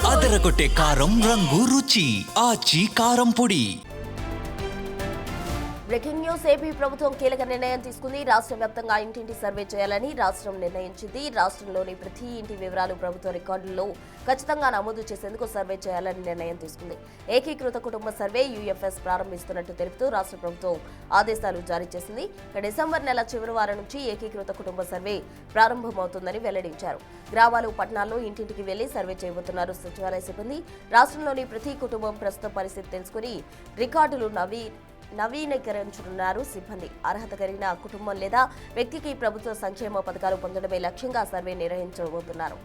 అదరగొట్టే కారం రంగు రుచి ఆచి కారం పొడి. Breaking news. ఏపీ ప్రభుత్వం కీలక నిర్ణయం తీసుకుంది. రాష్ట్ర వ్యాప్తంగా ఇంటింటి సర్వే చేయాలని రాష్ట్రం నిర్ణయించింది. రాష్ట్రంలోని ప్రతి ఇంటి వివరాలు ప్రభుత్వ రికార్డుల్లో ఖచ్చితంగా నమోదు చేసేందుకు సర్వే చేయాలని నిర్ణయం తీసుకుంది. ఏకీకృత కుటుంబ సర్వే యూఎఫ్ఎస్ ప్రారంభిస్తున్నట్టు తెలుపుతూ రాష్ట్ర ప్రభుత్వం ఆదేశాలు జారీ చేసింది. డిసెంబర్ నెల చివరి వారం నుంచి ఏకీకృత కుటుంబ సర్వే ప్రారంభమవుతుందని వెల్లడించారు. గ్రామాలు, పట్టణాల్లో ఇంటింటికి వెళ్లి సర్వే చేయబోతున్నారు సచివాలయ సిబ్బంది. రాష్ట్రంలోని ప్రతి కుటుంబం ప్రస్తుత పరిస్థితి తెలుసుకుని రికార్డులు నవీకరించనున్నారు సిబ్బంది. అర్హత కలిగిన కుటుంబం లేదా వ్యక్తికి ప్రభుత్వ సంక్షేమ పథకాలు పొందడమే లక్ష్యంగా సర్వే నిర్వహించబోతున్నారు.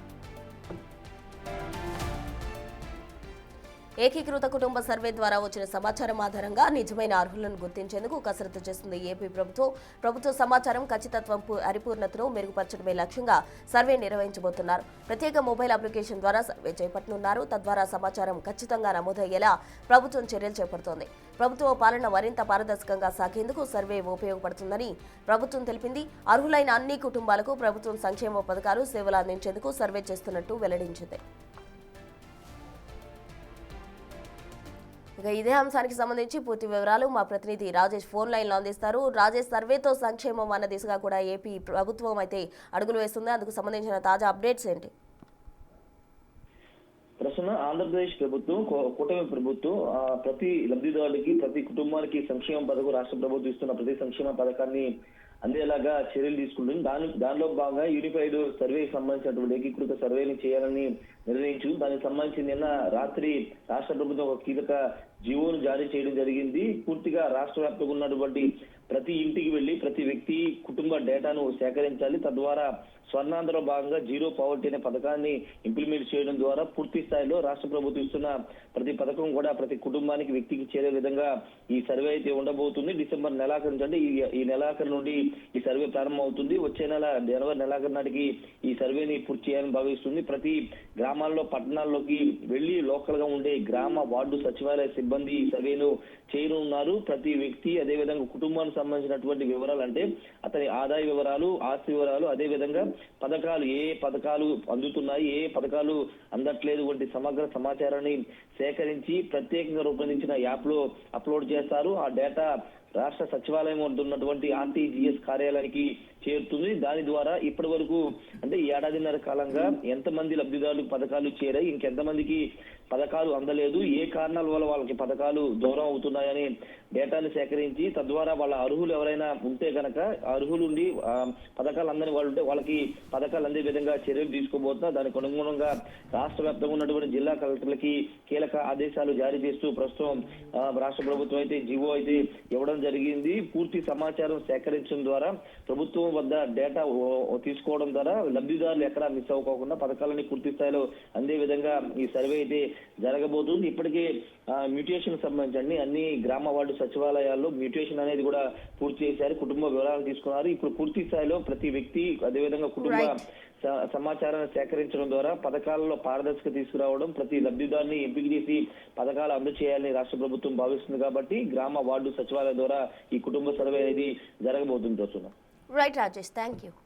ఏకీకృత కుటుంబ సర్వే ద్వారా వచ్చిన సమాచారం ఆధారంగా నిజమైన అర్హులను గుర్తించేందుకు కసరత్తు చేస్తుంది ఏపీ ప్రభుత్వం. ప్రభుత్వ సమాచారం ఖచ్చితత్వం, పరిపూర్ణతను మెరుగుపరచడమే లక్ష్యంగా సర్వే నిర్వహించబోతున్నారు. ప్రత్యేక మొబైల్ అప్లికేషన్ ద్వారా సర్వే చేపట్టనున్నారు. తద్వారా సమాచారం ఖచ్చితంగా నమోదయ్యేలా ప్రభుత్వం చర్యలు చేపడుతోంది. ప్రభుత్వ పాలన మరింత పారదర్శకంగా సాగేందుకు సర్వే ఉపయోగపడుతుందని ప్రభుత్వం తెలిపింది. అర్హులైన అన్ని కుటుంబాలకు ప్రభుత్వం సంక్షేమ పథకాలు, సేవలు అందించేందుకు సర్వే చేస్తున్నట్టు వెల్లడించింది. ఇక ఇదే అంశానికి సంబంధించి పూర్తి వివరాలు మా ప్రతినిధి రాజేష్ ఫోన్ లైన్లో అందిస్తారు. రాజేష్, సర్వేతో సంక్షేమం అన్న దిశగా కూడా ఏపీ ప్రభుత్వం అయితే అడుగులు వేస్తుంది. అందుకు సంబంధించిన తాజా అప్డేట్స్ ఏంటి? ప్రస్తుతం ఆంధ్రప్రదేశ్ ప్రభుత్వం, కూటమి ప్రభుత్వం ప్రతి లబ్ధిదారుడికి, ప్రతి కుటుంబానికి సంక్షేమ పథకం రాష్ట్ర ప్రభుత్వం ఇస్తున్న ప్రతి సంక్షేమ పథకాన్ని అందేలాగా చర్యలు తీసుకుంటుంది. దానిలో భాగంగా యూనిఫైడ్ సర్వేకి సంబంధించినటువంటి ఏకీకృత సర్వేని చేయాలని నిర్ణయించు. దానికి సంబంధించి నిన్న రాత్రి రాష్ట్ర ప్రభుత్వం ఒక కీలక జీవోను జారీ చేయడం జరిగింది. పూర్తిగా రాష్ట్ర వ్యాప్తంగా ఉన్నటువంటి ప్రతి ఇంటికి వెళ్లి ప్రతి వ్యక్తి కుటుంబ డేటాను సేకరించాలి. తద్వారా స్వర్ణాంధ్రలో భాగంగా జీరో పావర్టీ అనే పథకాన్ని ఇంప్లిమెంట్ చేయడం ద్వారా పూర్తి స్థాయిలో రాష్ట్ర ప్రభుత్వం ఇస్తున్న ప్రతి పథకం కూడా ప్రతి కుటుంబానికి, వ్యక్తికి చేరే విధంగా ఈ సర్వే అయితే ఉండబోతుంది. డిసెంబర్ నెలాఖరు నుంచి, అంటే ఈ నెలాఖరు నుండి ఈ సర్వే ప్రారంభం అవుతుంది. వచ్చే నెల జనవరి నెలాఖరు నాటికి ఈ సర్వేని పూర్తి చేయాలని భావిస్తుంది. ప్రతి గ్రామాల్లో, పట్టణాల్లోకి వెళ్లి లోకల్ గా ఉండే గ్రామ, వార్డు సచివాలయ సిబ్బంది ఈ సర్వేను చేయనున్నారు. ప్రతి వ్యక్తి, అదేవిధంగా కుటుంబానికి సంబంధించినటువంటి వివరాలు, అంటే అతని ఆదాయ వివరాలు, ఆస్తి వివరాలు, అదే విధంగా పథకాలు, ఏ పథకాలు అందుతున్నాయి, ఏ పథకాలు అందట్లేదు వంటి సమగ్ర సమాచారాన్ని సేకరించి ప్రత్యేకంగా రూపొందించిన యాప్ లో అప్లోడ్ చేస్తారు. ఆ డేటా రాష్ట్ర సచివాలయం ఉన్నటువంటి ఆర్టీజీఎస్ కార్యాలయానికి చేరుతుంది. దాని ద్వారా ఇప్పటి వరకు, అంటే ఏడాదిన్నర కాలంగా ఎంతమంది లబ్ధిదారులకు పథకాలు చేరాయి, ఇంకెంతమందికి పథకాలు అందలేదు, ఏ కారణాల వల్ల వాళ్ళకి పథకాలు దూరం అవుతున్నాయని డేటాను సేకరించి తద్వారా వాళ్ళ అర్హులు ఎవరైనా ఉంటే కనుక, అర్హులు ఉండి పథకాలు అందని వాళ్ళు ఉంటే వాళ్ళకి పథకాలు అందే విధంగా చర్యలు తీసుకోబోతున్నారు. దానికి అనుగుణంగా రాష్ట్ర వ్యాప్తంగా ఉన్నటువంటి జిల్లా కలెక్టర్లకి కీలక ఆదేశాలు జారీ చేస్తూ ప్రస్తుతం రాష్ట్ర ప్రభుత్వం అయితే జీవో అయితే ఇవ్వడం జరిగింది. పూర్తి సమాచారం సేకరించడం ద్వారా, ప్రభుత్వం వద్ద డేటా తీసుకోవడం ద్వారా లబ్ధిదారులు ఎక్కడా మిస్ అవ్వకోకుండా పథకాలని పూర్తి స్థాయిలో అందే విధంగా ఈ సర్వే అయితే జరగబోతుంది. ఇప్పటికే మ్యూటేషన్ సంబంధించి అన్ని గ్రామ, వార్డు సచివాలయాల్లో మ్యూటేషన్ అనేది కూడా పూర్తి చేశారు. కుటుంబ వివరాలు తీసుకున్నారు. ఇప్పుడు పూర్తి స్థాయిలో ప్రతి వ్యక్తి, అదేవిధంగా కుటుంబ సమాచారాన్ని సేకరించడం ద్వారా పథకాలలో పారదర్శక తీసుకురావడం, ప్రతి లబ్ధిదారుని ఎంపిక చేసి పథకాలు అందజేయాలని రాష్ట్ర ప్రభుత్వం భావిస్తుంది. కాబట్టి గ్రామ, వార్డు సచివాలయం ద్వారా ఈ కుటుంబ సర్వే అనేది జరగబోతుంది. Right Rajesh, thank you.